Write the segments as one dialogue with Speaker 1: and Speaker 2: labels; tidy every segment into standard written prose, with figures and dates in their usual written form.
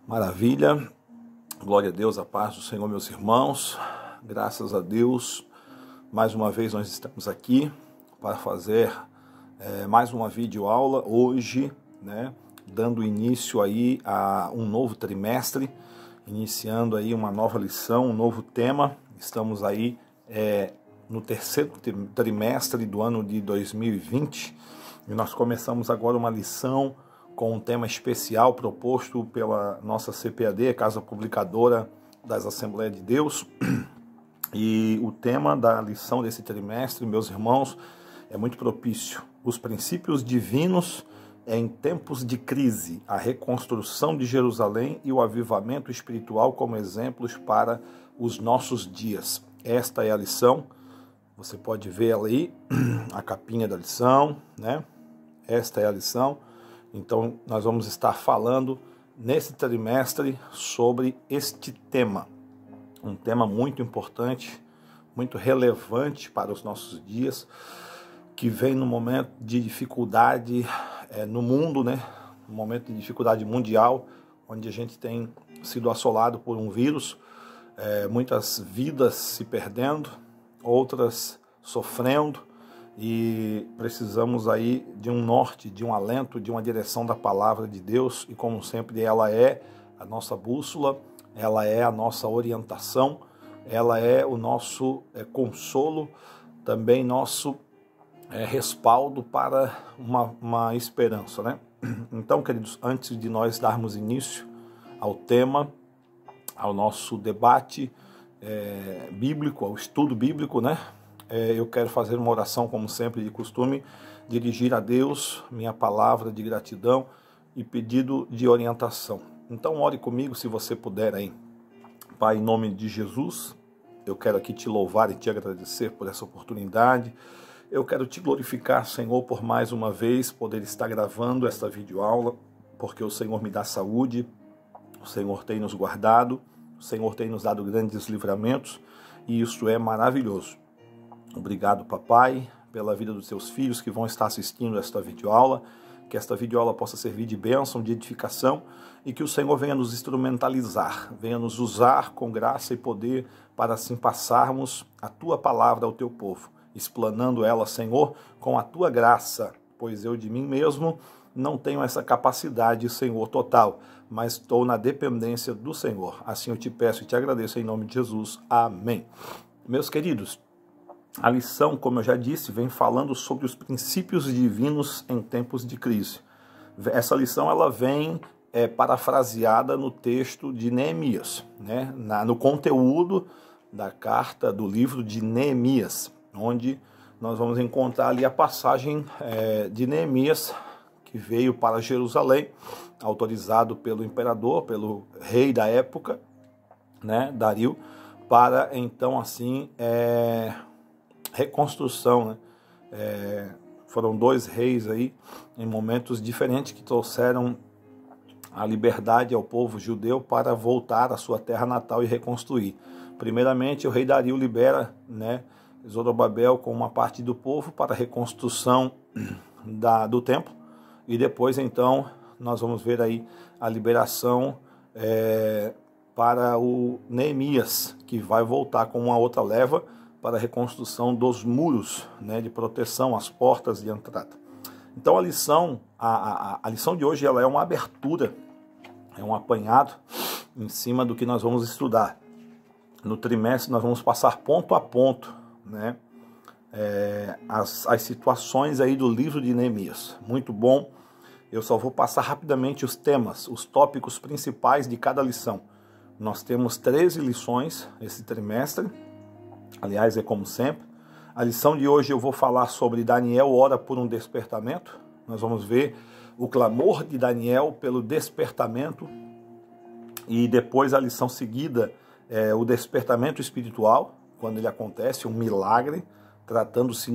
Speaker 1: Maravilha, glória a Deus, a paz do Senhor, meus irmãos, graças a Deus, mais uma vez nós estamos aqui para fazer mais uma videoaula hoje, dando início aí a um novo trimestre, iniciando aí uma nova lição, um novo tema. Estamos aí no terceiro trimestre do ano de 2020 e nós começamos agora uma lição com um tema especial proposto pela nossa CPAD, Casa Publicadora das Assembleias de Deus. E o tema da lição desse trimestre, meus irmãos, é muito propício. Os princípios divinos em tempos de crise, a reconstrução de Jerusalém e o avivamento espiritual como exemplos para os nossos dias. Esta é a lição, você pode ver ali a capinha da lição, Esta é a lição. Então, nós vamos estar falando nesse trimestre sobre este tema. Um tema muito importante, muito relevante para os nossos dias, que vem no momento de dificuldade no mundo, Um momento de dificuldade mundial, onde a gente tem sido assolado por um vírus, muitas vidas se perdendo, outras sofrendo, e precisamos aí de um norte, de um alento, de uma direção da palavra de Deus, e como sempre ela é a nossa bússola, ela é a nossa orientação, ela é o nosso consolo, também nosso respaldo para uma esperança, Então, queridos, antes de nós darmos início ao tema, ao nosso debate bíblico, ao estudo bíblico, eu quero fazer uma oração, como sempre de costume, dirigir a Deus minha palavra de gratidão e pedido de orientação. Então ore comigo se você puder aí. Pai, em nome de Jesus, eu quero aqui te louvar e te agradecer por essa oportunidade. Eu quero te glorificar, Senhor, por mais uma vez poder estar gravando esta videoaula, porque o Senhor me dá saúde, o Senhor tem nos guardado, o Senhor tem nos dado grandes livramentos, e isso é maravilhoso. Obrigado, papai, pela vida dos seus filhos que vão estar assistindo esta videoaula, que esta videoaula possa servir de bênção, de edificação, e que o Senhor venha nos instrumentalizar, venha nos usar com graça e poder para assim passarmos a tua palavra ao teu povo, explanando ela, Senhor, com a tua graça, pois eu de mim mesmo não tenho essa capacidade, Senhor, total, mas estou na dependência do Senhor. Assim eu te peço e te agradeço em nome de Jesus. Amém. Meus queridos, a lição, como eu já disse, vem falando sobre os princípios divinos em tempos de crise. Essa lição ela vem parafraseada no texto de Neemias, no conteúdo da carta do livro de Neemias, onde nós vamos encontrar ali a passagem de Neemias, que veio para Jerusalém, autorizado pelo imperador, pelo rei da época, Dario, para então assim reconstrução, foram dois reis aí em momentos diferentes que trouxeram a liberdade ao povo judeu para voltar à sua terra natal e reconstruir. Primeiramente, o rei Dario libera, Zorobabel com uma parte do povo para a reconstrução do templo, e depois então nós vamos ver aí a liberação para o Neemias, que vai voltar com uma outra leva para a reconstrução dos muros de proteção, as portas de entrada. Então a lição de hoje ela é uma abertura, é um apanhado em cima do que nós vamos estudar. No trimestre nós vamos passar ponto a ponto as situações aí do livro de Neemias. Muito bom, eu só vou passar rapidamente os temas, os tópicos principais de cada lição. Nós temos 13 lições esse trimestre. Aliás, é como sempre. A lição de hoje eu vou falar sobre Daniel ora por um despertamento. Nós vamos ver o clamor de Daniel pelo despertamento. E depois a lição seguida é o despertamento espiritual, quando ele acontece, um milagre, tratando-se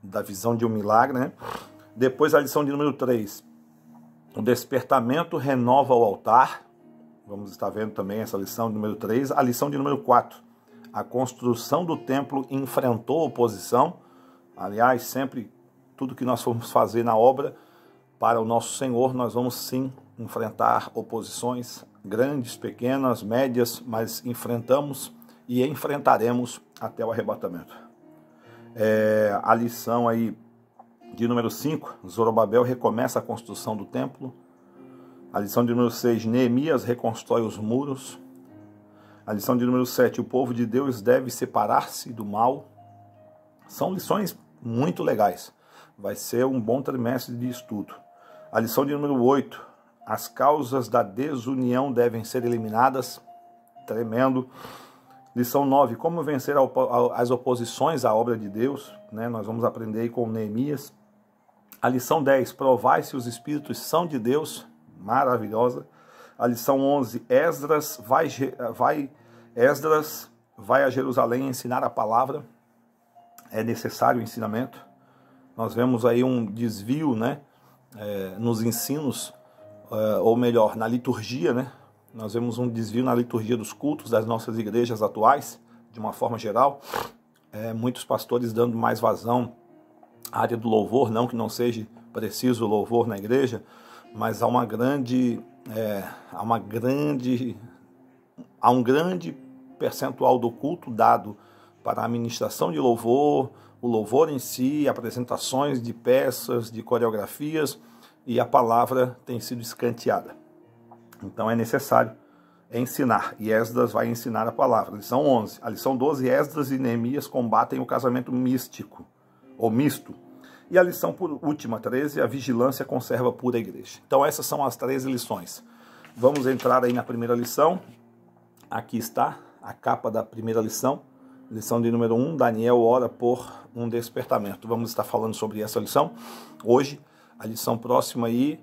Speaker 1: da visão de um milagre. Depois a lição de número 3, o despertamento renova o altar. Vamos estar vendo também essa lição de número 3. A lição de número 4, a construção do templo enfrentou oposição. Aliás, sempre tudo que nós formos fazer na obra para o nosso Senhor, nós vamos sim enfrentar oposições grandes, pequenas, médias, mas enfrentamos e enfrentaremos até o arrebatamento. A lição aí de número 5, Zorobabel recomeça a construção do templo. A lição de número 6, Neemias reconstrói os muros. A lição de número 7, o povo de Deus deve separar-se do mal. São lições muito legais. Vai ser um bom trimestre de estudo. A lição de número 8, as causas da desunião devem ser eliminadas. Tremendo. Lição 9, como vencer as oposições à obra de Deus. Nós vamos aprender aí com Neemias. A lição 10, provai se os espíritos são de Deus. Maravilhosa. A lição 11, Esdras vai a Jerusalém ensinar a palavra. É necessário o ensinamento. Nós vemos aí um desvio, nos ensinos, ou melhor, na liturgia, Nós vemos um desvio na liturgia dos cultos das nossas igrejas atuais, de uma forma geral. Muitos pastores dando mais vazão à área do louvor, não que não seja preciso o louvor na igreja, mas há um grande percentual do culto dado para a administração de louvor, o louvor em si, apresentações de peças, de coreografias, e a palavra tem sido escanteada. Então é necessário ensinar, e Esdras vai ensinar a palavra. Lição 11. A lição 12, Esdras e Neemias combatem o casamento místico, ou misto. E a lição por última, 13, a vigilância conserva pura a igreja. Então essas são as 13 lições. Vamos entrar aí na primeira lição. Aqui está a capa da primeira lição. Lição de número 1, Daniel ora por um despertamento. Vamos estar falando sobre essa lição hoje. A lição próxima aí,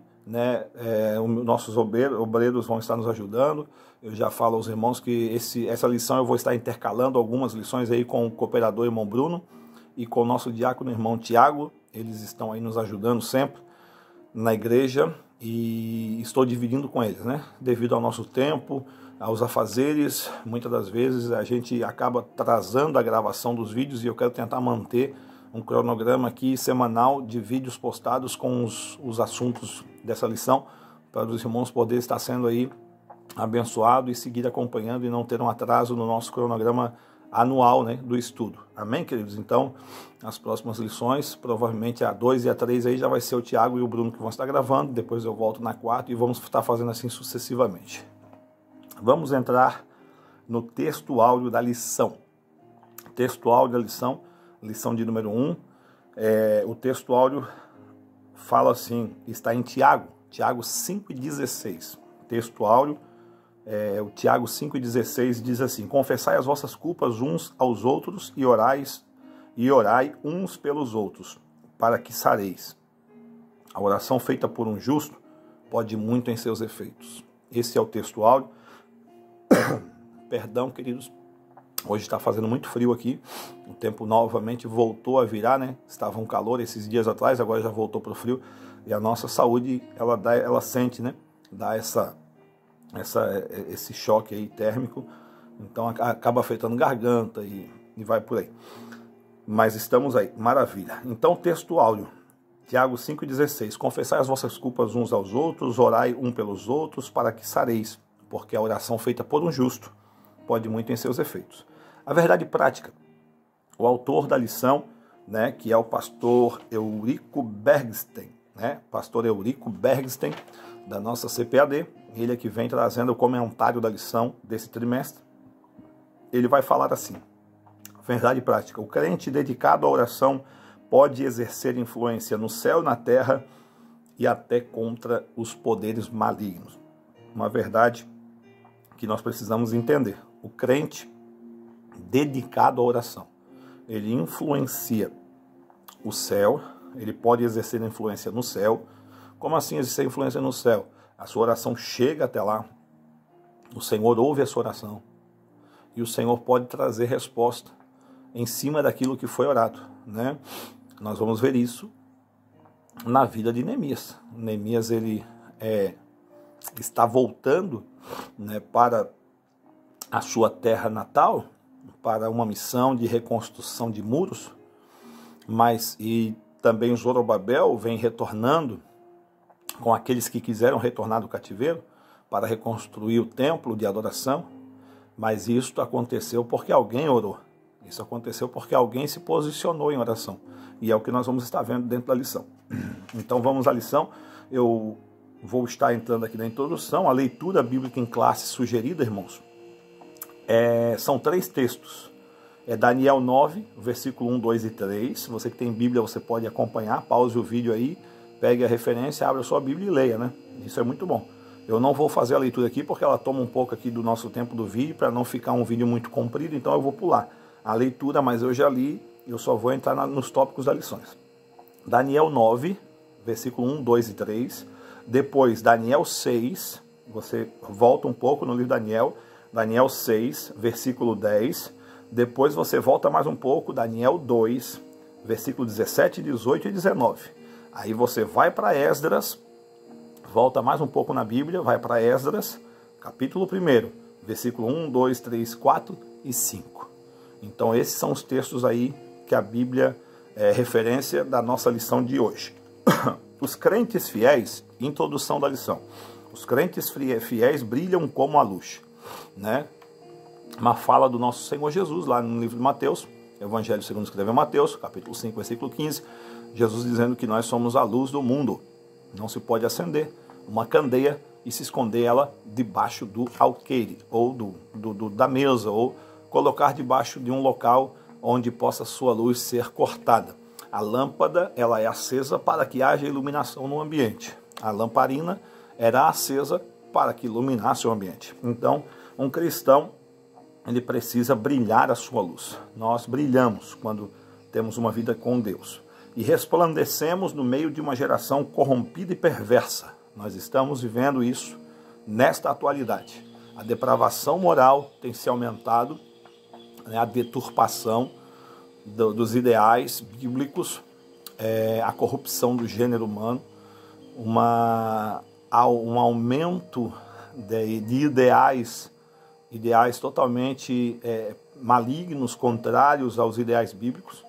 Speaker 1: nossos obreiros vão estar nos ajudando. Eu já falo aos irmãos que essa lição eu vou estar intercalando algumas lições aí com o cooperador irmão Bruno e com o nosso diácono irmão Tiago. Eles estão aí nos ajudando sempre na igreja e estou dividindo com eles, devido ao nosso tempo, aos afazeres. Muitas das vezes a gente acaba atrasando a gravação dos vídeos e eu quero tentar manter um cronograma aqui semanal de vídeos postados com os assuntos dessa lição, para os irmãos poderem estar sendo aí abençoados e seguir acompanhando e não ter um atraso no nosso cronograma anual do estudo. Amém, queridos? Então, as próximas lições, provavelmente a 2 e a 3 aí já vai ser o Tiago e o Bruno que vão estar gravando, depois eu volto na 4 e vamos estar fazendo assim sucessivamente. Vamos entrar no texto áudio da lição. Texto áudio da lição, lição de número 1. O texto áudio fala assim, está em Tiago 5,16. Texto áudio, o Tiago 5,16 diz assim: confessai as vossas culpas uns aos outros e orai uns pelos outros, para que sareis. A oração feita por um justo pode muito em seus efeitos. Esse é o texto áudio. Perdão, queridos, hoje está fazendo muito frio aqui, o tempo novamente voltou a virar, Estava um calor esses dias atrás, agora já voltou para o frio, e a nossa saúde, ela sente, dá esse choque aí térmico, então acaba afetando garganta e vai por aí. Mas estamos aí, maravilha. Então, texto áudio, Tiago 5,16, confessai as vossas culpas uns aos outros, orai um pelos outros, para que sareis, porque a oração feita por um justo pode muito em seus efeitos. A verdade prática, o autor da lição, que é o pastor Eurico Bergsten, pastor Eurico Bergsten, da nossa CPAD, ele é que vem trazendo o comentário da lição desse trimestre. Ele vai falar assim: verdade prática, o crente dedicado à oração pode exercer influência no céu, na terra e até contra os poderes malignos. Uma verdade que nós precisamos entender. O crente dedicado à oração, ele influencia o céu, ele pode exercer influência no céu. Como assim exercer influência no céu? A sua oração chega até lá, o Senhor ouve a sua oração e o Senhor pode trazer resposta em cima daquilo que foi orado, Nós vamos ver isso na vida de Neemias. Neemias, ele está voltando para a sua terra natal, para uma missão de reconstrução de muros, e também Zorobabel vem retornando com aqueles que quiseram retornar do cativeiro para reconstruir o templo de adoração, mas isso aconteceu porque alguém orou. Isso aconteceu porque alguém se posicionou em oração. E é o que nós vamos estar vendo dentro da lição. Então vamos à lição. Eu vou estar entrando aqui na introdução. A leitura bíblica em classe sugerida, irmãos, são 3 textos. É Daniel 9, versículo 1, 2 e 3. Você que tem Bíblia, você pode acompanhar. Pause o vídeo aí, pegue a referência, abra a sua Bíblia e leia, né? Isso é muito bom. Eu não vou fazer a leitura aqui porque ela toma um pouco aqui do nosso tempo do vídeo, para não ficar um vídeo muito comprido, então eu vou pular a leitura, mas eu já li, eu só vou entrar nos tópicos das lições. Daniel 9, versículo 1, 2 e 3. Depois, Daniel 6, você volta um pouco no livro de Daniel, Daniel 6, versículo 10. Depois você volta mais um pouco, Daniel 2, versículo 17, 18 e 19. Aí você vai para Esdras, volta mais um pouco na Bíblia, vai para Esdras, capítulo 1, versículo 1, 2, 3, 4 e 5. Então esses são os textos aí que a Bíblia é referência da nossa lição de hoje. Os crentes fiéis, introdução da lição. Os crentes fiéis brilham como a luz, né? Uma fala do nosso Senhor Jesus, lá no livro de Mateus, Evangelho segundo escreveu Mateus, capítulo 5, versículo 15, Jesus dizendo que nós somos a luz do mundo. Não se pode acender uma candeia e se esconder ela debaixo do alqueire, ou da mesa, ou colocar debaixo de um local onde possa sua luz ser cortada. A lâmpada, ela é acesa para que haja iluminação no ambiente. A lamparina era acesa para que iluminasse o ambiente. Então, um cristão, ele precisa brilhar a sua luz. Nós brilhamos quando temos uma vida com Deus. E resplandecemos no meio de uma geração corrompida e perversa. Nós estamos vivendo isso nesta atualidade. A depravação moral tem se aumentado, né? A deturpação dos ideais bíblicos, a corrupção do gênero humano, um aumento de ideais totalmente malignos, contrários aos ideais bíblicos,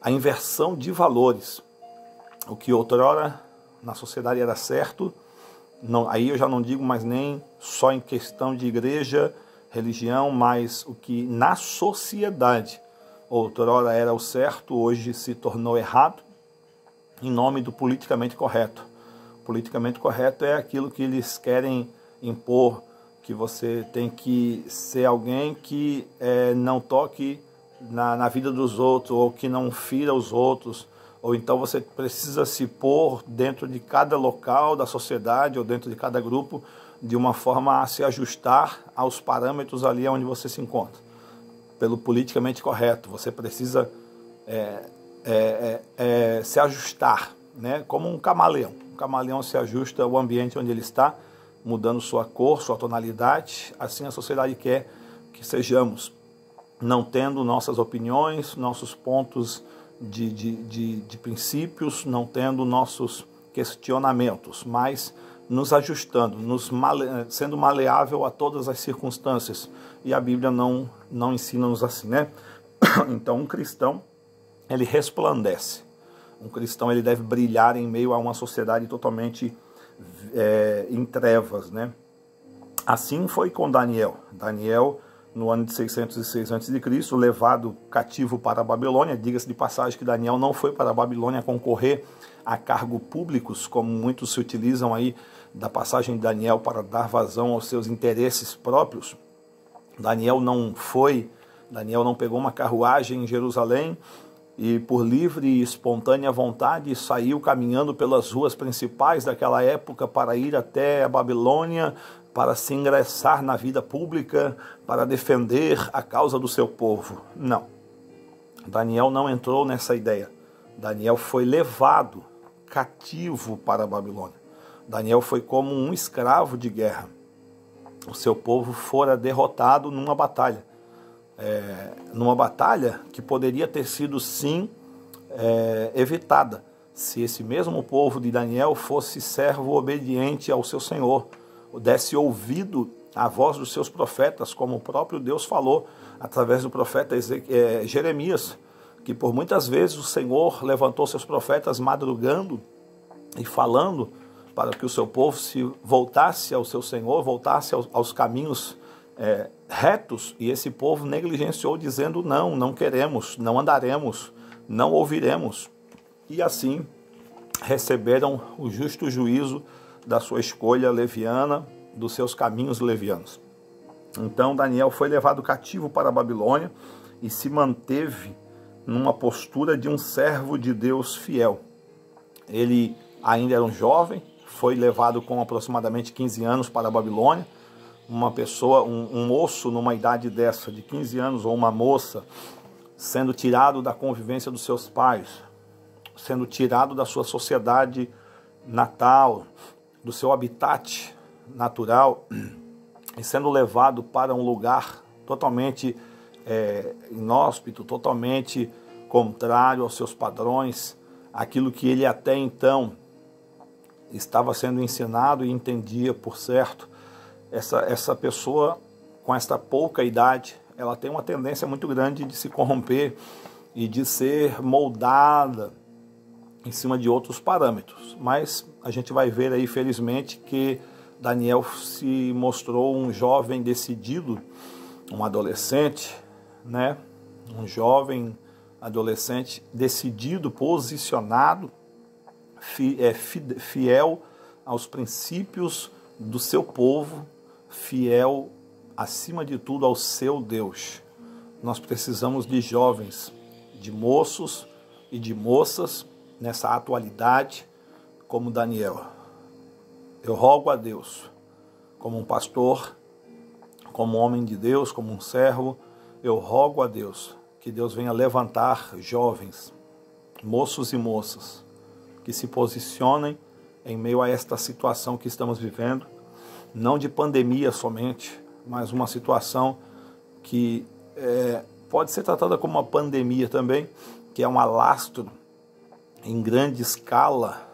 Speaker 1: a inversão de valores. O que outrora na sociedade era certo, não, aí eu já não digo mais nem só em questão de igreja, religião, mas o que na sociedade outrora era o certo, hoje se tornou errado, em nome do politicamente correto. Politicamente correto é aquilo que eles querem impor, que você tem que ser alguém que não toque na vida dos outros, ou que não fira os outros, ou então você precisa se pôr dentro de cada local da sociedade, ou dentro de cada grupo, de uma forma a se ajustar aos parâmetros ali onde você se encontra. Pelo politicamente correto, você precisa se ajustar, né? Como um camaleão. Um camaleão se ajusta ao ambiente onde ele está, mudando sua cor, sua tonalidade. Assim a sociedade quer que sejamos, não tendo nossas opiniões, nossos pontos de princípios, não tendo nossos questionamentos, mas nos ajustando, sendo maleável a todas as circunstâncias. E a Bíblia não ensina-nos assim, né? Então um cristão, ele resplandece. Um cristão, ele deve brilhar em meio a uma sociedade totalmente em trevas, né? Assim foi com Daniel. Daniel, no ano de 606 a.C., levado cativo para a Babilônia. Diga-se de passagem que Daniel não foi para a Babilônia concorrer a cargos públicos, como muitos se utilizam aí da passagem de Daniel para dar vazão aos seus interesses próprios. Daniel não pegou uma carruagem em Jerusalém e por livre e espontânea vontade saiu caminhando pelas ruas principais daquela época para ir até a Babilônia, para se ingressar na vida pública, para defender a causa do seu povo. Não. Daniel não entrou nessa ideia. Daniel foi levado cativo para a Babilônia. Daniel foi como um escravo de guerra. O seu povo fora derrotado numa batalha. Numa batalha que poderia ter sido, sim, evitada, se esse mesmo povo de Daniel fosse servo obediente ao seu Senhor, desse ouvido à voz dos seus profetas, como o próprio Deus falou através do profeta Jeremias, que por muitas vezes o Senhor levantou seus profetas madrugando e falando para que o seu povo se voltasse ao seu Senhor, voltasse aos caminhos retos, e esse povo negligenciou, dizendo: não, não queremos, não andaremos, não ouviremos. E assim receberam o justo juízo da sua escolha leviana, dos seus caminhos levianos. Então Daniel foi levado cativo para a Babilônia e se manteve numa postura de um servo de Deus fiel. Ele ainda era um jovem, foi levado com aproximadamente 15 anos para a Babilônia. Uma pessoa, um moço numa idade dessa, de 15 anos, ou uma moça, sendo tirado da convivência dos seus pais, sendo tirado da sua sociedade natal, do seu habitat natural, e sendo levado para um lugar totalmente inóspito, totalmente contrário aos seus padrões, aquilo que ele até então estava sendo ensinado e entendia por certo. Essa pessoa, com esta pouca idade, ela tem uma tendência muito grande de se corromper e de ser moldada em cima de outros parâmetros. Mas a gente vai ver aí, felizmente, que Daniel se mostrou um jovem decidido, um adolescente, né? Um jovem adolescente decidido, posicionado, fiel aos princípios do seu povo, fiel, acima de tudo, ao seu Deus. Nós precisamos de jovens, de moços e de moças nessa atualidade, como Daniel. Eu rogo a Deus, como um pastor, como um homem de Deus, como um servo, eu rogo a Deus que Deus venha levantar jovens, moços e moças, que se posicionem em meio a esta situação que estamos vivendo, não de pandemia somente, mas uma situação que pode ser tratada como uma pandemia também, que é um alastro em grande escala,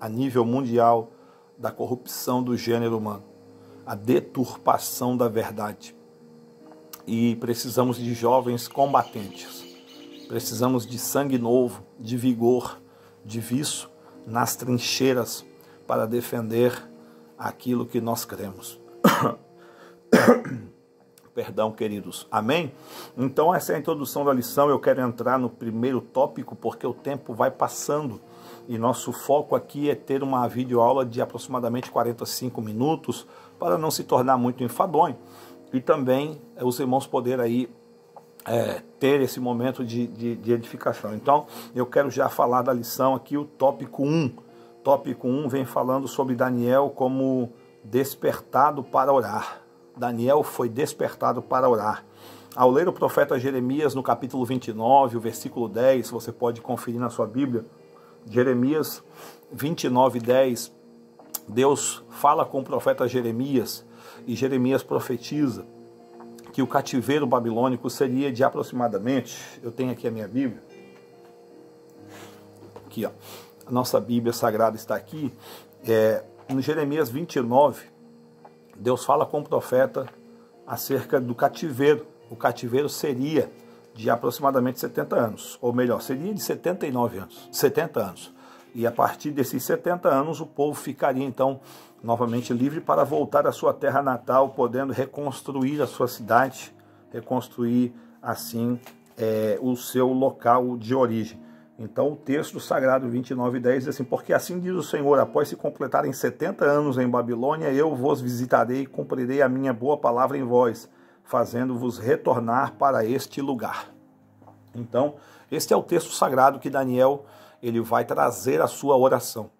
Speaker 1: a nível mundial, da corrupção do gênero humano, a deturpação da verdade. E precisamos de jovens combatentes, precisamos de sangue novo, de vigor, de viço nas trincheiras para defender aquilo que nós cremos. Perdão, queridos. Amém? Então essa é a introdução da lição. Eu quero entrar no primeiro tópico porque o tempo vai passando e nosso foco aqui é ter uma videoaula de aproximadamente 45 minutos para não se tornar muito enfadonho e também os irmãos poderem aí ter esse momento de edificação. Então eu quero já falar da lição aqui, o tópico 1. Tópico 1 vem falando sobre Daniel como despertado para orar. Daniel foi despertado para orar. Ao ler o profeta Jeremias no capítulo 29, o versículo 10, você pode conferir na sua Bíblia, Jeremias 29, 10, Deus fala com o profeta Jeremias e Jeremias profetiza que o cativeiro babilônico seria de aproximadamente, eu tenho aqui a minha Bíblia, aqui ó, a nossa Bíblia Sagrada está aqui, no Jeremias 29, Deus fala com o profeta acerca do cativeiro. O cativeiro seria de aproximadamente 70 anos, ou melhor, seria de 79 anos, 70 anos. E a partir desses 70 anos o povo ficaria então novamente livre para voltar à sua terra natal, podendo reconstruir a sua cidade, reconstruir assim o seu local de origem. Então o texto sagrado 29:10 diz assim: porque assim diz o Senhor, após se completarem 70 anos em Babilônia, eu vos visitarei e cumprirei a minha boa palavra em vós, fazendo-vos retornar para este lugar. Então, este é o texto sagrado que Daniel ele vai trazer a sua oração.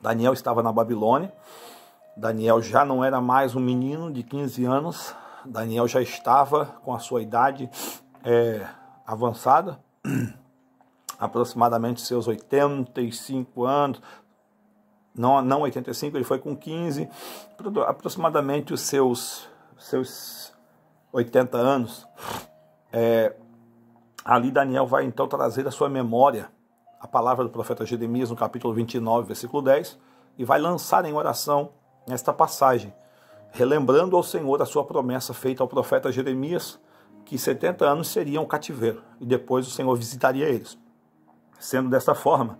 Speaker 1: Daniel estava na Babilônia, Daniel já não era mais um menino de 15 anos, Daniel já estava com a sua idade avançada, aproximadamente seus 85 anos, não 85, ele foi com 15, aproximadamente os seus 80 anos. Ali Daniel vai então trazer a sua memória a palavra do profeta Jeremias no capítulo 29, versículo 10, e vai lançar em oração esta passagem, relembrando ao Senhor a sua promessa feita ao profeta Jeremias, que 70 anos seriam cativeiro, e depois o Senhor visitaria eles. Sendo dessa forma,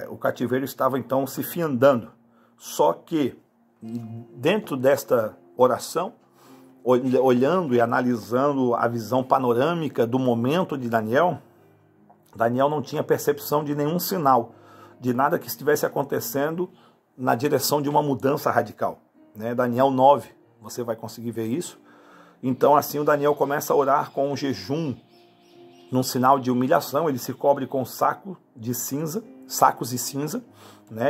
Speaker 1: o cativeiro estava então se findando. Só que dentro desta oração, olhando e analisando a visão panorâmica do momento de Daniel, Daniel não tinha percepção de nenhum sinal, de nada que estivesse acontecendo na direção de uma mudança radical. Daniel 9, você vai conseguir ver isso. Então assim o Daniel começa a orar com um jejum, num sinal de humilhação. Ele se cobre com sacos de cinza.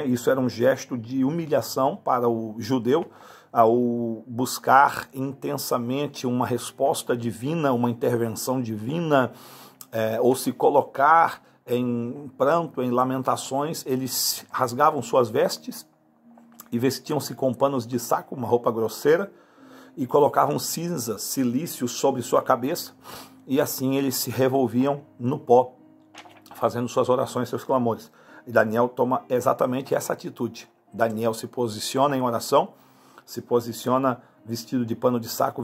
Speaker 1: Isso era um gesto de humilhação para o judeu, ao buscar intensamente uma resposta divina, uma intervenção divina, ou se colocar em pranto, em lamentações. Eles rasgavam suas vestes e vestiam-se com panos de saco, uma roupa grosseira, e colocavam cinza, silício sobre sua cabeça, e assim eles se revolviam no pó, fazendo suas orações, seus clamores. E Daniel toma exatamente essa atitude. Daniel se posiciona em oração, se posiciona vestido de pano de saco,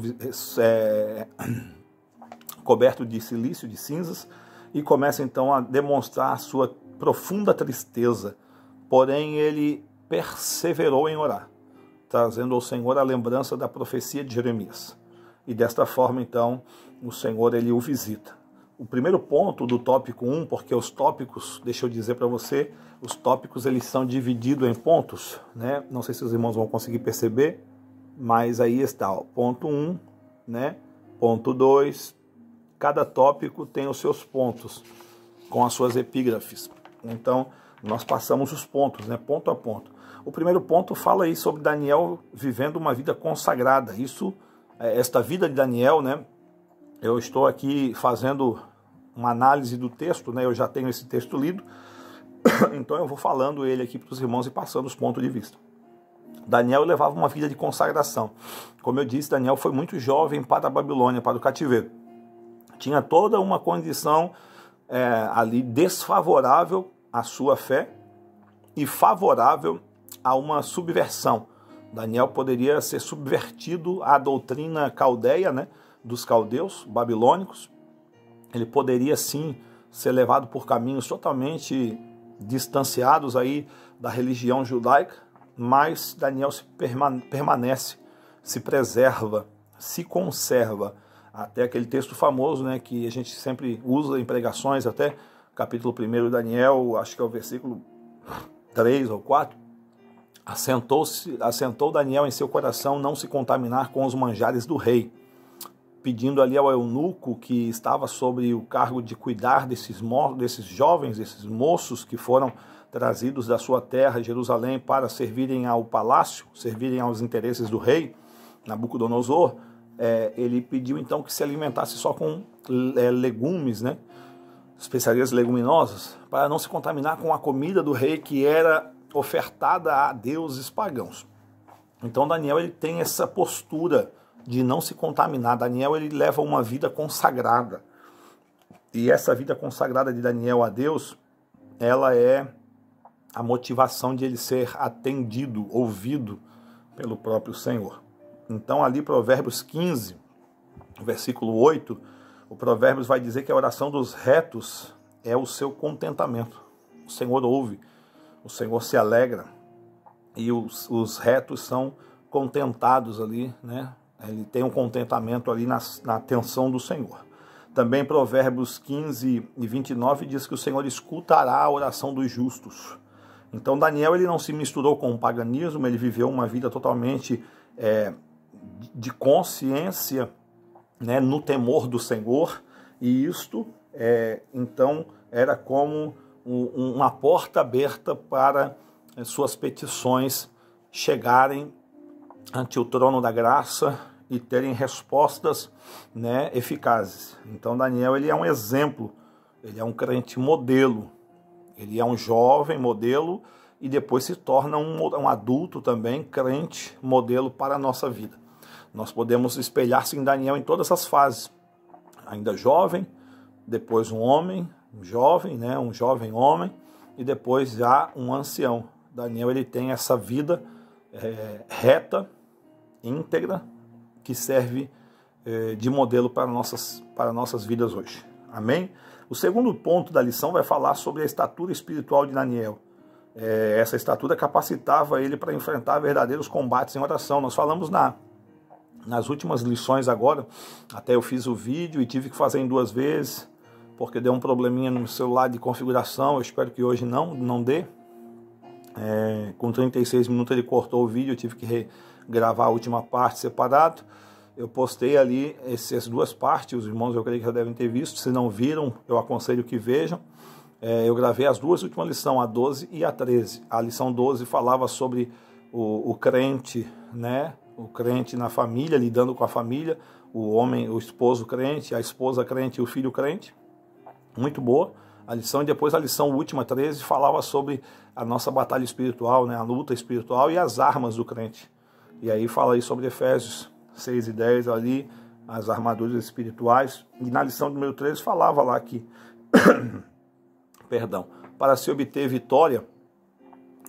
Speaker 1: coberto de silício, de cinzas, e começa então a demonstrar a sua profunda tristeza. Porém, ele perseverou em orar, trazendo ao Senhor a lembrança da profecia de Jeremias. E desta forma, então, o Senhor ele o visita. O primeiro ponto do tópico 1, porque os tópicos, deixa eu dizer para você, os tópicos eles são divididos em pontos, Não sei se os irmãos vão conseguir perceber, mas aí está, ó, ponto 1, ponto 2, cada tópico tem os seus pontos, com as suas epígrafes. Então, nós passamos os pontos, ponto a ponto. O primeiro ponto fala aí sobre Daniel vivendo uma vida consagrada. Esta vida de Daniel, eu estou aqui fazendo uma análise do texto, eu já tenho esse texto lido, então eu vou falando ele aqui para os irmãos e passando os pontos de vista. Daniel levava uma vida de consagração. Como eu disse, Daniel foi muito jovem para a Babilônia, para o cativeiro. Tinha toda uma condição ali desfavorável à sua fé e favorável a uma subversão. Daniel poderia ser subvertido à doutrina caldeia, dos caldeus babilônicos. Ele poderia sim ser levado por caminhos totalmente distanciados aí da religião judaica, mas Daniel permanece, se preserva, se conserva, até aquele texto famoso, que a gente sempre usa em pregações, até capítulo 1 de Daniel, acho que é o versículo 3 ou 4, assentou Daniel em seu coração não se contaminar com os manjares do rei, pedindo ali ao eunuco que estava sobre o cargo de cuidar desses jovens, desses moços que foram trazidos da sua terra, Jerusalém, para servirem ao palácio, servirem aos interesses do rei, Nabucodonosor. Ele pediu então que se alimentasse só com legumes, especiarias leguminosas, para não se contaminar com a comida do rei que era ofertada a deuses pagãos. Então Daniel ele tem essa postura de não se contaminar. Daniel ele leva uma vida consagrada. E essa vida consagrada de Daniel a Deus, ela é a motivação de ele ser atendido, ouvido pelo próprio Senhor. Então ali Provérbios 15, versículo 8, o Provérbios vai dizer que a oração dos retos é o seu contentamento. O Senhor ouve, o Senhor se alegra e os retos são contentados ali, Ele tem um contentamento ali na atenção do Senhor. Também Provérbios 15 e 29 diz que o Senhor escutará a oração dos justos. Então Daniel ele não se misturou com o paganismo, ele viveu uma vida totalmente de consciência, no temor do Senhor, e isto então era como uma porta aberta para suas petições chegarem ante o trono da graça e terem respostas eficazes. Então Daniel ele é um exemplo, ele é um crente modelo, ele é um jovem modelo e depois se torna um adulto também, crente modelo para a nossa vida. Nós podemos espelhar-se em Daniel em todas as fases, ainda jovem, depois um homem, um jovem, um jovem homem e depois já um ancião. Daniel ele tem essa vida reta, íntegra, que serve de modelo para nossas vidas hoje. Amém? O segundo ponto da lição vai falar sobre a estatura espiritual de Daniel. Essa estatura capacitava ele para enfrentar verdadeiros combates em oração. Nós falamos nas últimas lições agora, até eu fiz o vídeo e tive que fazer em 2 vezes, porque deu um probleminha no celular de configuração. Eu espero que hoje não dê. Com 36 minutos ele cortou o vídeo, eu tive que gravar a última parte separado. Eu postei ali essas 2 partes, os irmãos eu creio que já devem ter visto. Se não viram, eu aconselho que vejam. Eu gravei as 2 últimas lições, a 12 e a 13. A lição 12 falava sobre o crente, né? O crente na família, lidando com a família, o homem, o esposo crente, a esposa crente e o filho crente. Muito boa a lição. E depois a lição última, 13, falava sobre a nossa batalha espiritual, né? A luta espiritual e as armas do crente. E aí fala aí sobre Efésios 6 e 10 ali, as armaduras espirituais. E na lição número 13 falava lá que para se obter vitória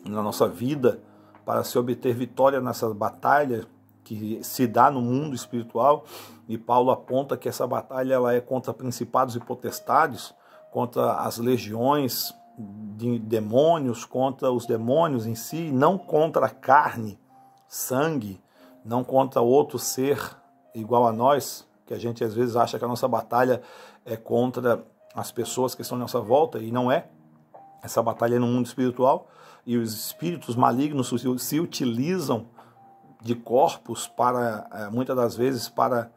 Speaker 1: na nossa vida, para se obter vitória nessa batalha que se dá no mundo espiritual, e Paulo aponta que essa batalha ela é contra principados e potestades, contra as legiões de demônios, contra os demônios em si, não contra a carne, sangue, não contra outro ser igual a nós, que a gente às vezes acha que a nossa batalha é contra as pessoas que estão à nossa volta, e não é. Essa batalha é no mundo espiritual, e os espíritos malignos se utilizam de corpos para, muitas das vezes, para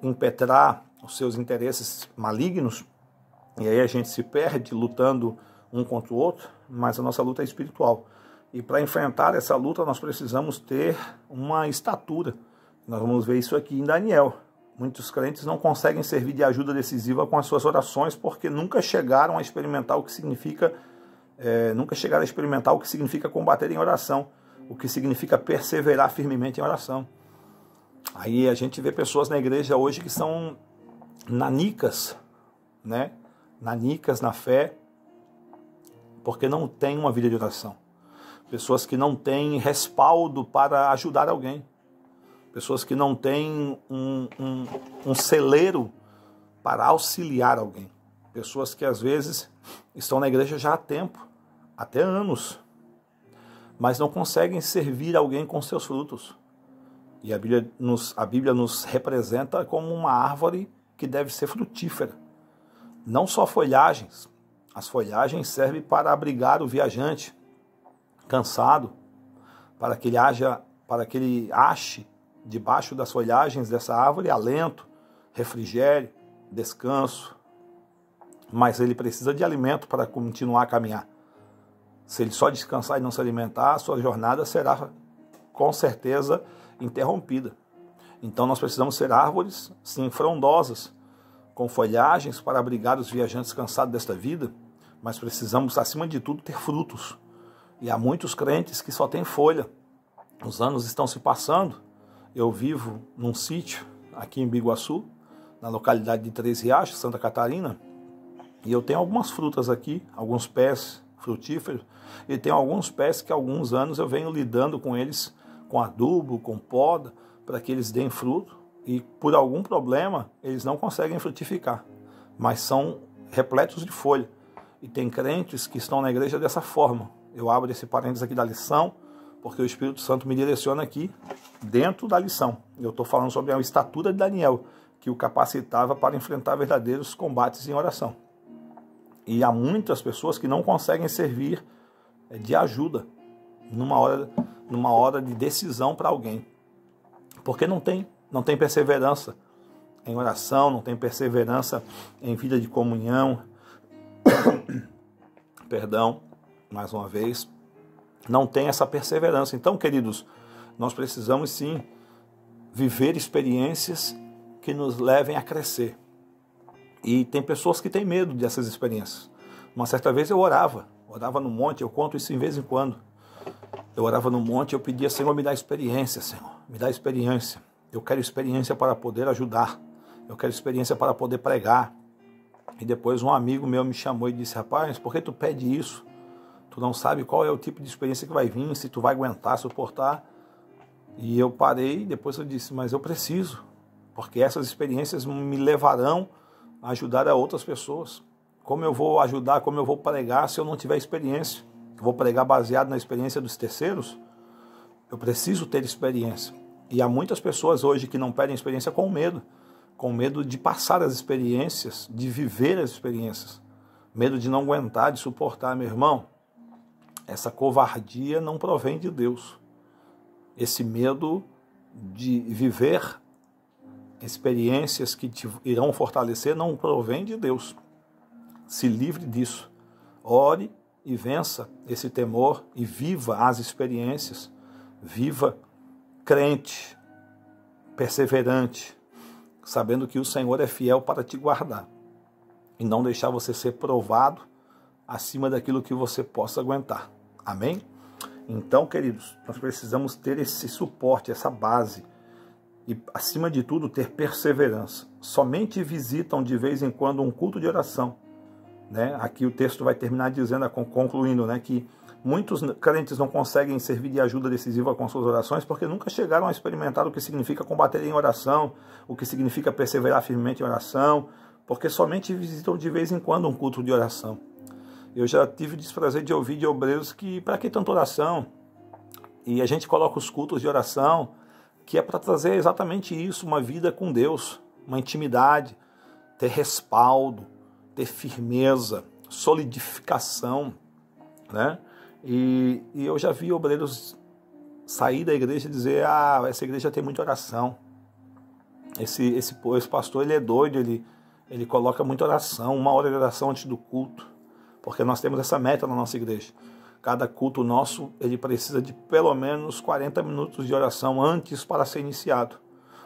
Speaker 1: impetrar os seus interesses malignos, e aí a gente se perde lutando um contra o outro, mas a nossa luta é espiritual. E para enfrentar essa luta nós precisamos ter uma estatura. Nós vamos ver isso aqui em Daniel. Muitos crentes não conseguem servir de ajuda decisiva com as suas orações porque nunca chegaram a experimentar o que significa combater em oração, o que significa perseverar firmemente em oração. Aí a gente vê pessoas na igreja hoje que são nanicas, né? Nanicas na fé, porque não tem uma vida de oração. Pessoas que não têm respaldo para ajudar alguém. Pessoas que não têm um celeiro para auxiliar alguém. Pessoas que às vezes estão na igreja já há tempo, até anos, mas não conseguem servir alguém com seus frutos. E a Bíblia nos representa como uma árvore que deve ser frutífera. Não só folhagens. As folhagens servem para abrigar o viajante cansado, para que ele ache debaixo das folhagens dessa árvore alento, refrigério, descanso. Mas ele precisa de alimento para continuar a caminhar. Se ele só descansar e não se alimentar, a sua jornada será com certeza interrompida. Então nós precisamos ser árvores, sim, frondosas, com folhagens para abrigar os viajantes cansados desta vida, mas precisamos, acima de tudo, ter frutos. E há muitos crentes que só têm folha. Os anos estão se passando. Eu vivo num sítio aqui em Biguaçu, na localidade de Três Riachos, Santa Catarina, e eu tenho algumas frutas aqui, alguns pés frutíferos, e tenho alguns pés que há alguns anos eu venho lidando com eles, com adubo, com poda, para que eles deem fruto, e por algum problema eles não conseguem frutificar, mas são repletos de folha. E tem crentes que estão na igreja dessa forma. Eu abro esse parênteses aqui da lição, porque o Espírito Santo me direciona aqui dentro da lição. Eu estou falando sobre a estatura de Daniel, que o capacitava para enfrentar verdadeiros combates em oração. E há muitas pessoas que não conseguem servir de ajuda numa hora de decisão para alguém. Porque não tem perseverança em oração, não tem perseverança em vida de comunhão. Perdão, mais uma vez. Não tem essa perseverança. Então, queridos, nós precisamos sim viver experiências que nos levem a crescer. E tem pessoas que têm medo dessas experiências. Uma certa vez eu orava no monte, eu conto isso de vez em quando. Eu orava no monte e eu pedia, Senhor, me dá experiência, Senhor, me dá experiência. Eu quero experiência para poder ajudar. Eu quero experiência para poder pregar. E depois um amigo meu me chamou e disse, rapaz, por que tu pede isso? Tu não sabe qual é o tipo de experiência que vai vir, se tu vai aguentar, suportar. E eu parei, depois eu disse, mas eu preciso, porque essas experiências me levarão ajudar a outras pessoas. Como eu vou ajudar, como eu vou pregar se eu não tiver experiência? Eu vou pregar baseado na experiência dos terceiros? Eu preciso ter experiência. E há muitas pessoas hoje que não pedem experiência com medo de passar as experiências, de viver as experiências, medo de não aguentar, de suportar. Meu irmão, essa covardia não provém de Deus. Esse medo de viver experiências que te irão fortalecer não provém de Deus. Se livre disso. Ore e vença esse temor e viva as experiências. Viva crente, perseverante, sabendo que o Senhor é fiel para te guardar e não deixar você ser provado acima daquilo que você possa aguentar. Amém? Então, queridos, nós precisamos ter esse suporte, essa base e, acima de tudo, ter perseverança. Somente visitam de vez em quando um culto de oração, né? Aqui o texto vai terminar dizendo, concluindo, né, que muitos crentes não conseguem servir de ajuda decisiva com suas orações porque nunca chegaram a experimentar o que significa combater em oração, o que significa perseverar firmemente em oração, porque somente visitam de vez em quando um culto de oração. Eu já tive o desprazer de ouvir de obreiros que, para que tanta oração? E a gente coloca os cultos de oração, que é para trazer exatamente isso, uma vida com Deus, uma intimidade, ter respaldo, ter firmeza, solidificação, né? E eu já vi obreiros sair da igreja e dizer, essa igreja tem muita oração. Esse pastor, ele é doido, ele coloca muita oração, 1 hora de oração antes do culto, porque nós temos essa meta na nossa igreja. Cada culto nosso, ele precisa de pelo menos 40 minutos de oração antes para ser iniciado.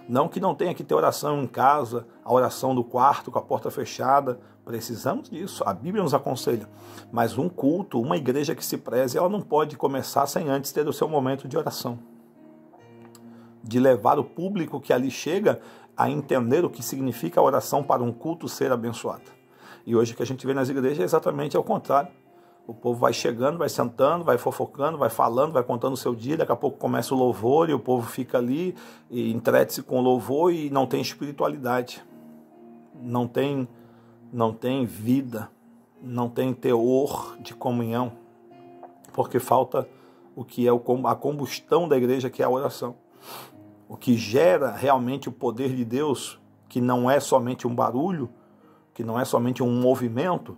Speaker 1: Não que não tenha que ter oração em casa, a oração do quarto com a porta fechada. Precisamos disso, a Bíblia nos aconselha. Mas um culto, uma igreja que se preze, ela não pode começar sem antes ter o seu momento de oração. De levar o público que ali chega a entender o que significa a oração para um culto ser abençoado. E hoje o que a gente vê nas igrejas é exatamente ao contrário. O povo vai chegando, vai sentando, vai fofocando, vai falando, vai contando o seu dia, daqui a pouco começa o louvor e o povo fica ali e entrete-se com o louvor e não tem espiritualidade, não tem vida, não tem teor de comunhão, porque falta o que é a combustão da igreja, que é a oração. O que gera realmente o poder de Deus, que não é somente um barulho, que não é somente um movimento,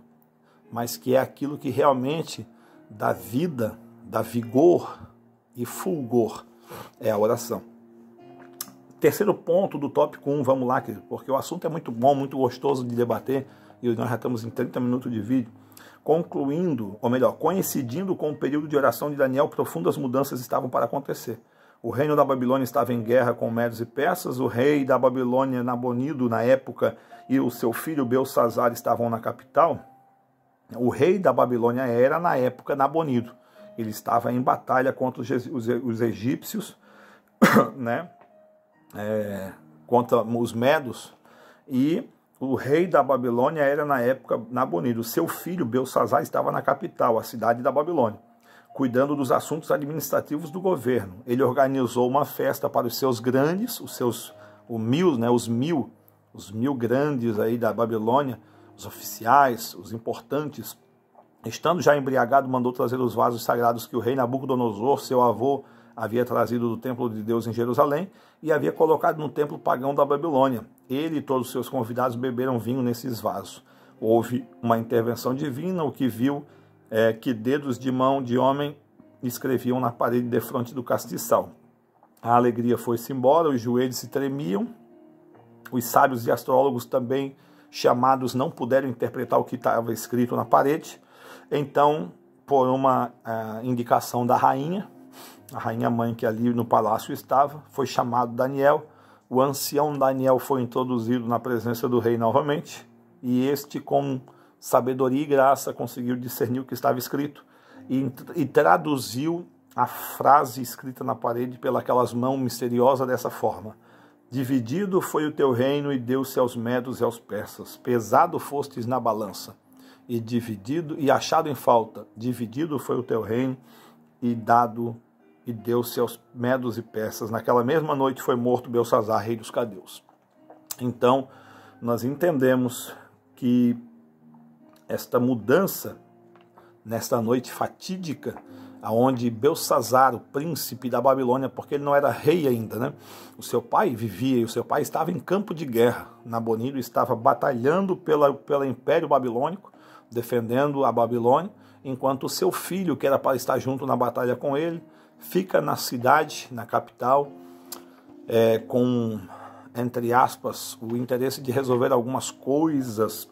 Speaker 1: mas que é aquilo que realmente dá vida, dá vigor e fulgor, é a oração. Terceiro ponto do tópico 1, vamos lá, querido, porque o assunto é muito bom, muito gostoso de debater, e nós já estamos em 30 minutos de vídeo. Concluindo, ou melhor, coincidindo com o período de oração de Daniel, profundas mudanças estavam para acontecer. O reino da Babilônia estava em guerra com Medos e Persas, o rei da Babilônia, Nabonido, na época, e o seu filho Belsassar estavam na capital. O rei da Babilônia era, na época, Nabonido. Ele estava em batalha contra os egípcios, né? Contra os medos, e o rei da Babilônia era, na época, Nabonido. Seu filho Belsassar estava na capital, a cidade da Babilônia, cuidando dos assuntos administrativos do governo. Ele organizou uma festa para os seus grandes, os mil grandes aí da Babilônia, os oficiais, os importantes. Estando já embriagado, mandou trazer os vasos sagrados que o rei Nabucodonosor, seu avô, havia trazido do templo de Deus em Jerusalém e havia colocado no templo pagão da Babilônia. Ele e todos os seus convidados beberam vinho nesses vasos. Houve uma intervenção divina, o que viu que dedos de mão de homem escreviam na parede defronte do castiçal. A alegria foi-se embora, os joelhos se tremiam, os sábios e astrólogos também chamados não puderam interpretar o que estava escrito na parede. Então, por uma indicação da rainha, a rainha mãe que ali no palácio estava, foi chamado Daniel. O ancião Daniel foi introduzido na presença do rei novamente, e este, com sabedoria e graça, conseguiu discernir o que estava escrito e traduziu a frase escrita na parede pelas mãos misteriosas dessa forma: dividido foi o teu reino e deu-se aos medos e aos persas. Pesado fostes na balança e dividido e achado em falta. Dividido foi o teu reino e deu-se aos medos e persas. Naquela mesma noite foi morto Belsassar, rei dos caldeus. Então, nós entendemos que esta mudança, nesta noite fatídica, aonde Belsazzar, o príncipe da Babilônia, porque ele não era rei ainda, né? O seu pai vivia e o seu pai estava em campo de guerra. Nabonido estava batalhando pelo Império Babilônico, defendendo a Babilônia, enquanto o seu filho, que era para estar junto na batalha com ele, fica na cidade, na capital, com, entre aspas, o interesse de resolver algumas coisas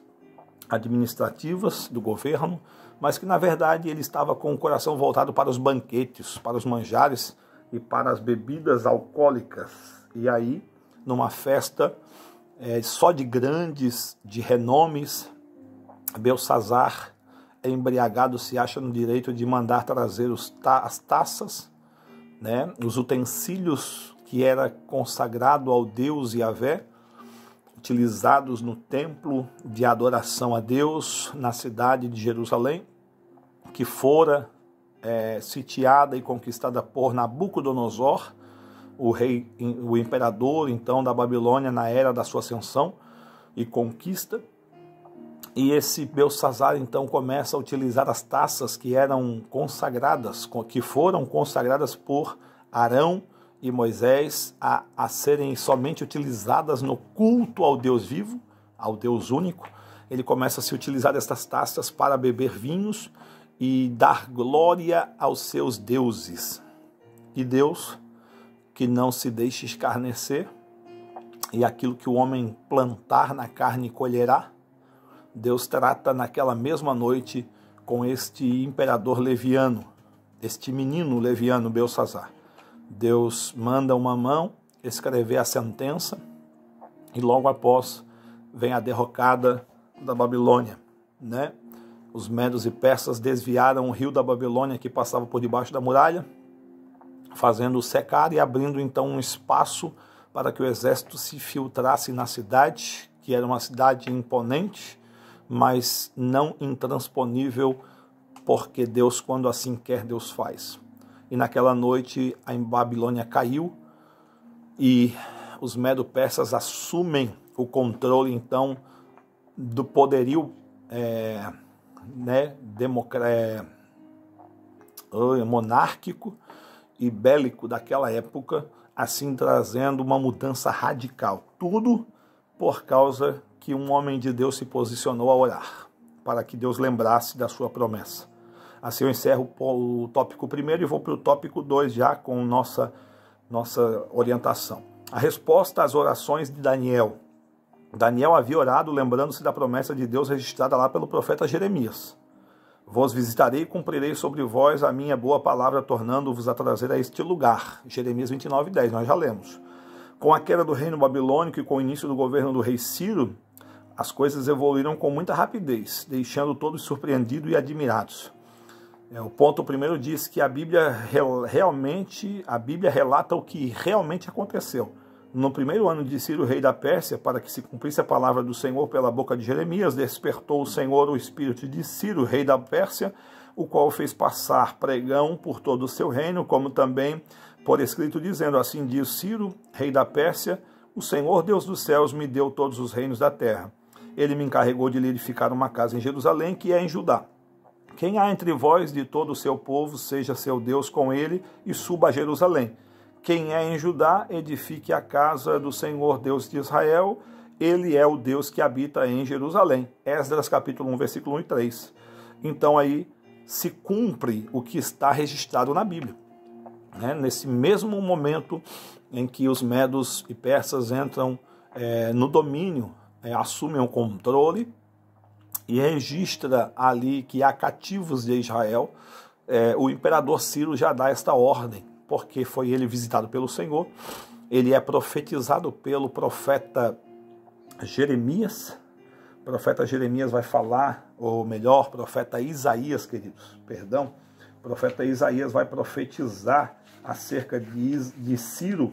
Speaker 1: administrativas do governo, mas que na verdade ele estava com o coração voltado para os banquetes, para os manjares e para as bebidas alcoólicas. E aí, numa festa só de grandes, de renomes, Belsazzar, embriagado, se acha no direito de mandar trazer as taças, né, os utensílios que era consagrado ao Deus Yahvé, utilizados no templo de adoração a Deus na cidade de Jerusalém, que fora sitiada e conquistada por Nabucodonosor, o imperador então da Babilônia na era da sua ascensão e conquista. E esse Belsazzar então começa a utilizar as taças que eram consagradas, que foram consagradas por Arão e Moisés a serem somente utilizadas no culto ao Deus vivo, ao Deus único. Ele começa a se utilizar destas taças para beber vinhos e dar glória aos seus deuses. E Deus, que não se deixe escarnecer, e aquilo que o homem plantar na carne colherá, Deus trata naquela mesma noite com este imperador leviano, este menino leviano Belsazzar. Deus manda uma mão escrever a sentença e logo após vem a derrocada da Babilônia, né? Os medos e persas desviaram o rio da Babilônia que passava por debaixo da muralha, fazendo-o secar e abrindo então um espaço para que o exército se filtrasse na cidade, que era uma cidade imponente, mas não intransponível, porque Deus, quando assim quer, Deus faz. E naquela noite a Babilônia caiu e os medo-persas assumem o controle então do poderio monárquico e bélico daquela época, assim trazendo uma mudança radical. Tudo por causa que um homem de Deus se posicionou a orar, para que Deus lembrasse da sua promessa. Assim eu encerro o tópico 1 e vou para o tópico 2 já com nossa orientação. A resposta às orações de Daniel. Daniel havia orado lembrando-se da promessa de Deus registrada lá pelo profeta Jeremias. Vos visitarei e cumprirei sobre vós a minha boa palavra, tornando-vos a trazer a este lugar. Jeremias 29:10, nós já lemos. Com a queda do reino babilônico e com o início do governo do rei Ciro, as coisas evoluíram com muita rapidez, deixando todos surpreendidos e admirados. O ponto primeiro diz que a Bíblia relata o que realmente aconteceu. No primeiro ano de Ciro, rei da Pérsia, para que se cumprisse a palavra do Senhor pela boca de Jeremias, despertou o Senhor o espírito de Ciro, rei da Pérsia, o qual fez passar pregão por todo o seu reino, como também por escrito, dizendo: assim diz Ciro, rei da Pérsia, o Senhor Deus dos céus me deu todos os reinos da terra. Ele me encarregou de lhe edificar uma casa em Jerusalém, que é em Judá. Quem há entre vós de todo o seu povo, seja seu Deus com ele e suba a Jerusalém. Quem é em Judá, edifique a casa do Senhor Deus de Israel. Ele é o Deus que habita em Jerusalém. Esdras capítulo 1, versículo 1 e 3. Então aí se cumpre o que está registrado na Bíblia. Nesse mesmo momento em que os medos e persas entram no domínio, assumem o controle e registra ali que há cativos de Israel, o imperador Ciro já dá esta ordem, porque foi ele visitado pelo Senhor. Ele é profetizado pelo profeta Jeremias. O profeta Jeremias vai falar, ou melhor, profeta Isaías, queridos, perdão. O profeta Isaías vai profetizar acerca de Ciro,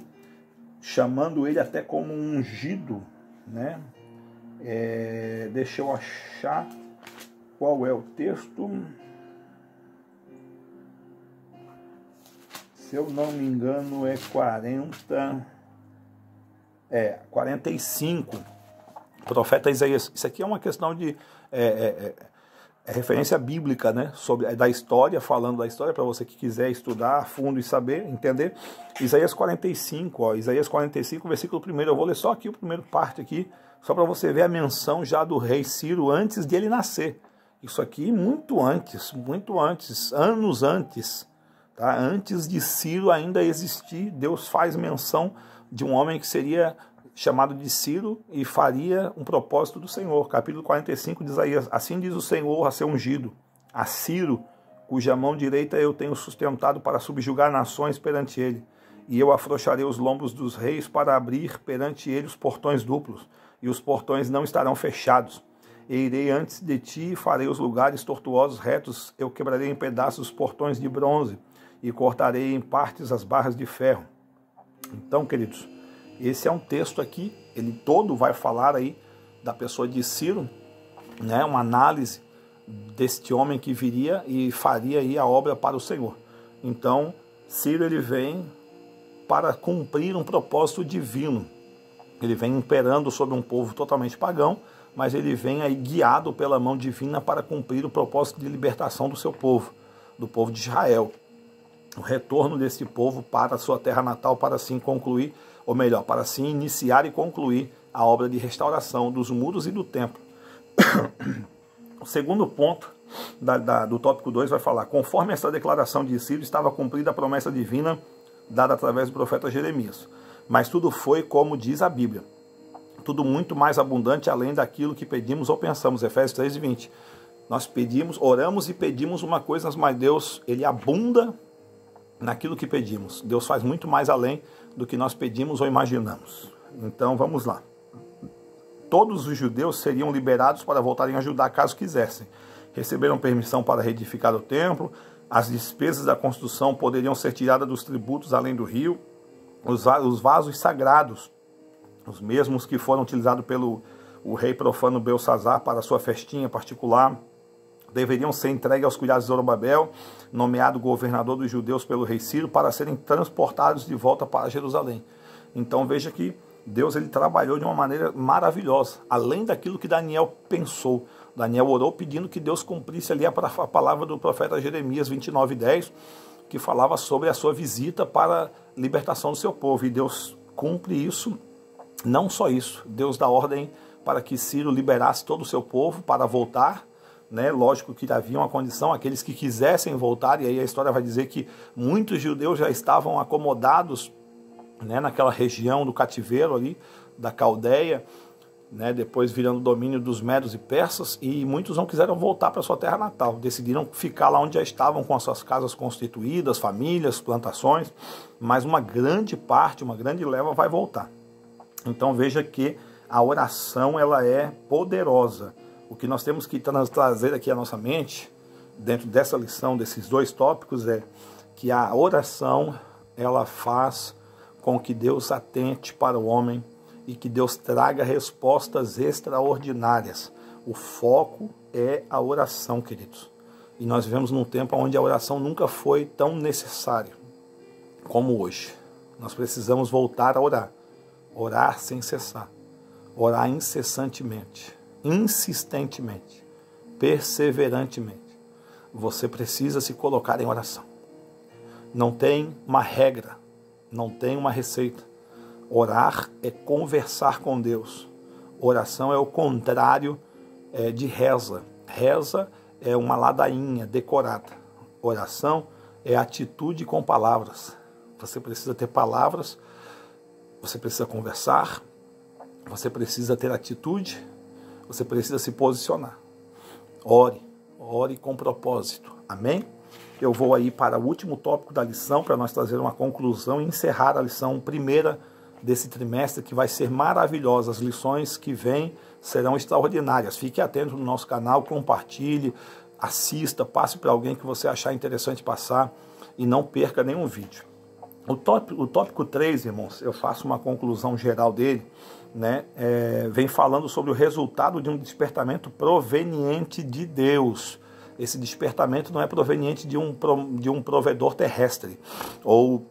Speaker 1: chamando ele até como um ungido, né? Deixa eu achar qual é o texto. Se eu não me engano, é 45. Profeta Isaías. Isso aqui é uma questão de referência bíblica, né? Da história, falando da história, para você que quiser estudar a fundo e saber, entender. Isaías 45, ó, Isaías 45, versículo 1. Eu vou ler só aqui o primeiro parte aqui, só para você ver a menção já do rei Ciro antes de ele nascer. Isso aqui muito antes, anos antes, tá? Antes de Ciro ainda existir, Deus faz menção de um homem que seria chamado de Ciro e faria um propósito do Senhor. Capítulo 45 de Isaías. Assim diz o Senhor a seu ungido, a Ciro, cuja mão direita eu tenho sustentado para subjugar nações perante ele. E eu afrouxarei os lombos dos reis para abrir perante ele os portões duplos, e os portões não estarão fechados. E irei antes de ti e farei os lugares tortuosos retos, eu quebrarei em pedaços os portões de bronze, e cortarei em partes as barras de ferro. Então, queridos, esse é um texto aqui, ele todo vai falar aí da pessoa de Ciro, né, uma análise deste homem que viria e faria aí a obra para o Senhor. Então, Ciro ele vem para cumprir um propósito divino. Ele vem imperando sobre um povo totalmente pagão, mas ele vem aí guiado pela mão divina para cumprir o propósito de libertação do seu povo, do povo de Israel. O retorno desse povo para a sua terra natal, para assim concluir, ou melhor, para assim iniciar e concluir a obra de restauração dos muros e do templo. O segundo ponto do tópico 2 vai falar: conforme essa declaração de Ciro, estava cumprida a promessa divina dada através do profeta Jeremias. Mas tudo foi como diz a Bíblia, tudo muito mais abundante além daquilo que pedimos ou pensamos. Efésios 3:20. Nós pedimos, oramos e pedimos uma coisa, mas Deus, ele abunda naquilo que pedimos. Deus faz muito mais além do que nós pedimos ou imaginamos. Então vamos lá. Todos os judeus seriam liberados para voltarem a Judá caso quisessem. Receberam permissão para reedificar o templo. As despesas da construção poderiam ser tiradas dos tributos além do rio. Os vasos sagrados, os mesmos que foram utilizados pelo rei profano Belsazar para sua festinha particular, deveriam ser entregues aos cuidados de Zorobabel, nomeado governador dos judeus pelo rei Ciro, para serem transportados de volta para Jerusalém. Então veja que Deus ele trabalhou de uma maneira maravilhosa, além daquilo que Daniel pensou. Daniel orou pedindo que Deus cumprisse ali a palavra do profeta Jeremias 29:10, que falava sobre a sua visita para a libertação do seu povo. E Deus cumpre isso, não só isso, Deus dá ordem para que Ciro liberasse todo o seu povo para voltar, né? Lógico que havia uma condição, aqueles que quisessem voltar, e aí a história vai dizer que muitos judeus já estavam acomodados, né, naquela região do cativeiro ali, da Caldeia, né, depois virando domínio dos medos e persas, e muitos não quiseram voltar para sua terra natal, decidiram ficar lá onde já estavam com as suas casas constituídas, famílias, plantações, mas uma grande parte, uma grande leva vai voltar. Então veja que a oração ela é poderosa. O que nós temos que trazer aqui à nossa mente, dentro dessa lição, desses dois tópicos, é que a oração ela faz com que Deus atente para o homem e que Deus traga respostas extraordinárias. O foco é a oração, queridos. E nós vivemos num tempo onde a oração nunca foi tão necessária como hoje. Nós precisamos voltar a orar. Orar sem cessar. Orar incessantemente, insistentemente, perseverantemente. Você precisa se colocar em oração. Não tem uma regra, não tem uma receita. Orar é conversar com Deus. Oração é o contrário de reza. Reza é uma ladainha decorada. Oração é atitude com palavras. Você precisa ter palavras, você precisa conversar, você precisa ter atitude, você precisa se posicionar. Ore, ore com propósito. Amém? Eu vou aí para o último tópico da lição, para nós trazer uma conclusão e encerrar a lição primeira desse trimestre, que vai ser maravilhosa. As lições que vêm serão extraordinárias. Fique atento no nosso canal, compartilhe, assista, passe para alguém que você achar interessante passar e não perca nenhum vídeo. O tópico 3, irmãos, eu faço uma conclusão geral dele, né? Vem falando sobre o resultado de um despertamento proveniente de Deus. Esse despertamento não é proveniente de um provedor terrestre ou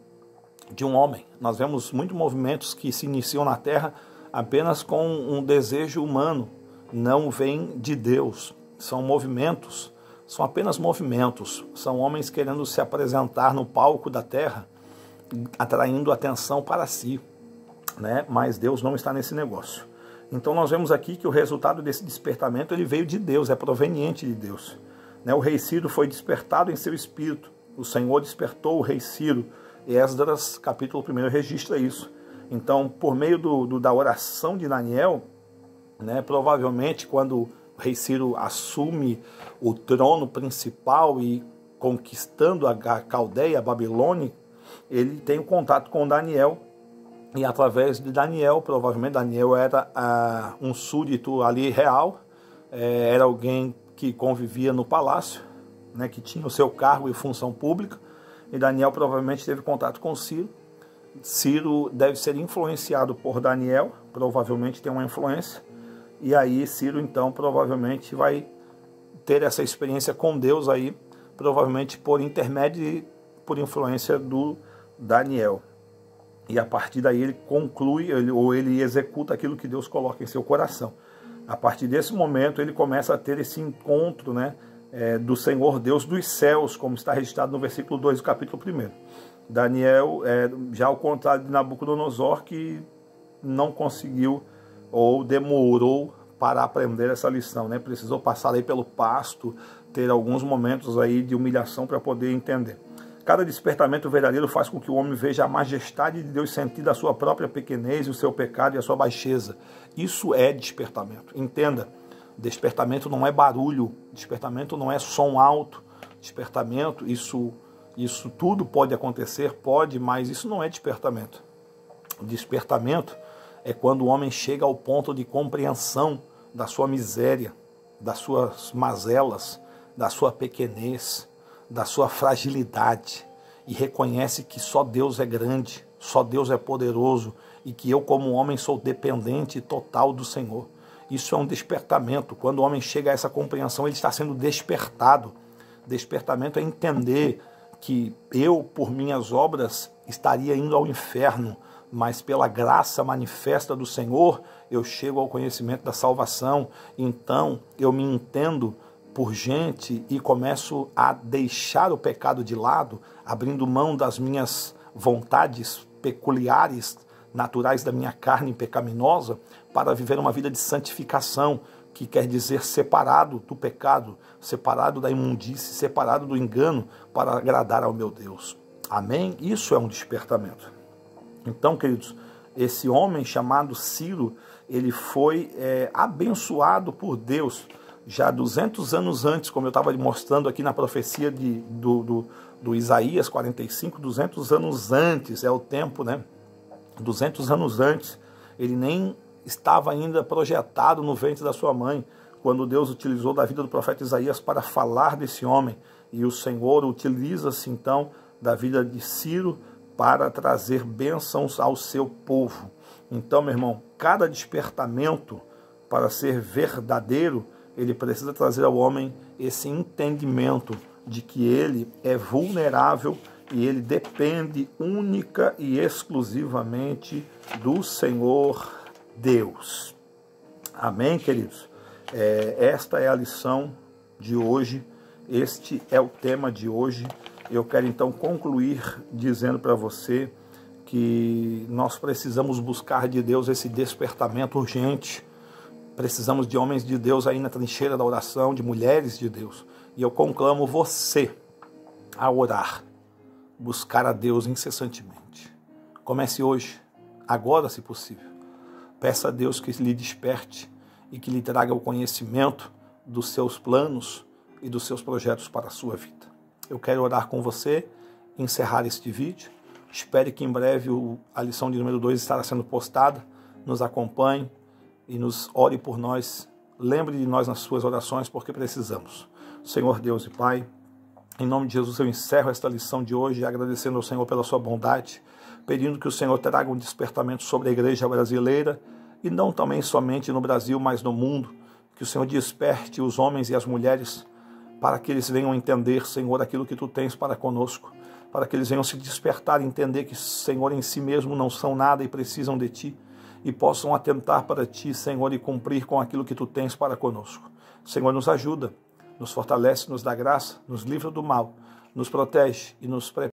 Speaker 1: de um homem. Nós vemos muitos movimentos que se iniciam na Terra apenas com um desejo humano, não vem de Deus. São movimentos, são apenas movimentos, são homens querendo se apresentar no palco da terra, atraindo atenção para si, né? Mas Deus não está nesse negócio. Então nós vemos aqui que o resultado desse despertamento ele veio de Deus, é proveniente de Deus, né? O rei Ciro foi despertado em seu espírito, o Senhor despertou o rei Ciro, e Esdras capítulo 1 registra isso. Então, por meio da oração de Daniel, né, provavelmente quando o rei Ciro assume o trono principal e conquistando a Caldeia, a Babilônia, ele tem um contato com Daniel, e através de Daniel, provavelmente Daniel era um súdito ali real, era alguém que convivia no palácio, né, que tinha o seu cargo e função pública, e Daniel provavelmente teve contato com Ciro. Ciro deve ser influenciado por Daniel, provavelmente tem uma influência, e aí Ciro então provavelmente vai ter essa experiência com Deus aí, provavelmente por intermédio e por influência do Daniel. E a partir daí ele conclui, ele executa aquilo que Deus coloca em seu coração. A partir desse momento ele começa a ter esse encontro, né, do Senhor Deus dos céus, como está registrado no versículo 2 do capítulo 1. Daniel, já ao contrário de Nabucodonosor, que não conseguiu ou demorou para aprender essa lição, né? Precisou passar aí pelo pasto, ter alguns momentos aí de humilhação para poder entender. Cada despertamento verdadeiro faz com que o homem veja a majestade de Deus, sentir a sua própria pequenez, o seu pecado e a sua baixeza. Isso é despertamento. Entenda, despertamento não é barulho, despertamento não é som alto, despertamento, isso tudo pode acontecer, pode, mas isso não é despertamento. Despertamento é quando o homem chega ao ponto de compreensão da sua miséria, das suas mazelas, da sua pequenez, da sua fragilidade, e reconhece que só Deus é grande, só Deus é poderoso, e que eu como homem sou dependente total do Senhor. Isso é um despertamento. Quando o homem chega a essa compreensão, ele está sendo despertado. Despertamento é entender que eu, por minhas obras, estaria indo ao inferno, mas pela graça manifesta do Senhor, eu chego ao conhecimento da salvação. Então, eu me entendo por gente e começo a deixar o pecado de lado, abrindo mão das minhas vontades peculiares, naturais da minha carne pecaminosa, para viver uma vida de santificação, que quer dizer separado do pecado, separado da imundície, separado do engano, para agradar ao meu Deus. Amém? Isso é um despertamento. Então, queridos, esse homem chamado Ciro, ele foi abençoado por Deus, já 200 anos antes, como eu estava mostrando aqui na profecia do Isaías 45, 200 anos antes, é o tempo, né? 200 anos antes, ele nem estava ainda projetado no ventre da sua mãe, quando Deus utilizou da vida do profeta Isaías para falar desse homem, e o Senhor utiliza-se então da vida de Ciro para trazer bênçãos ao seu povo. Então, meu irmão, cada despertamento, para ser verdadeiro, ele precisa trazer ao homem esse entendimento de que ele é vulnerável e ele depende única e exclusivamente do Senhor Deus. Amém, queridos? Esta é a lição de hoje, este é o tema de hoje. Eu quero então concluir dizendo para você que nós precisamos buscar de Deus esse despertamento urgente. Precisamos de homens de Deus aí na trincheira da oração, de mulheres de Deus. E eu conclamo você a orar, buscar a Deus incessantemente. Comece hoje, agora se possível. Peça a Deus que lhe desperte e que lhe traga o conhecimento dos seus planos e dos seus projetos para a sua vida. Eu quero orar com você, encerrar este vídeo. Espere que em breve a lição de número 2 estará sendo postada. Nos acompanhe e nos ore por nós. Lembre de nós nas suas orações, porque precisamos. Senhor Deus e Pai, em nome de Jesus eu encerro esta lição de hoje, agradecendo ao Senhor pela sua bondade, pedindo que o Senhor traga um despertamento sobre a igreja brasileira, e não também somente no Brasil, mas no mundo. Que o Senhor desperte os homens e as mulheres, para que eles venham entender, Senhor, aquilo que Tu tens para conosco, para que eles venham se despertar e entender que, Senhor, em si mesmo não são nada e precisam de Ti, e possam atentar para Ti, Senhor, e cumprir com aquilo que Tu tens para conosco. Senhor, nos ajuda, nos fortalece, nos dá graça, nos livra do mal, nos protege e nos prepara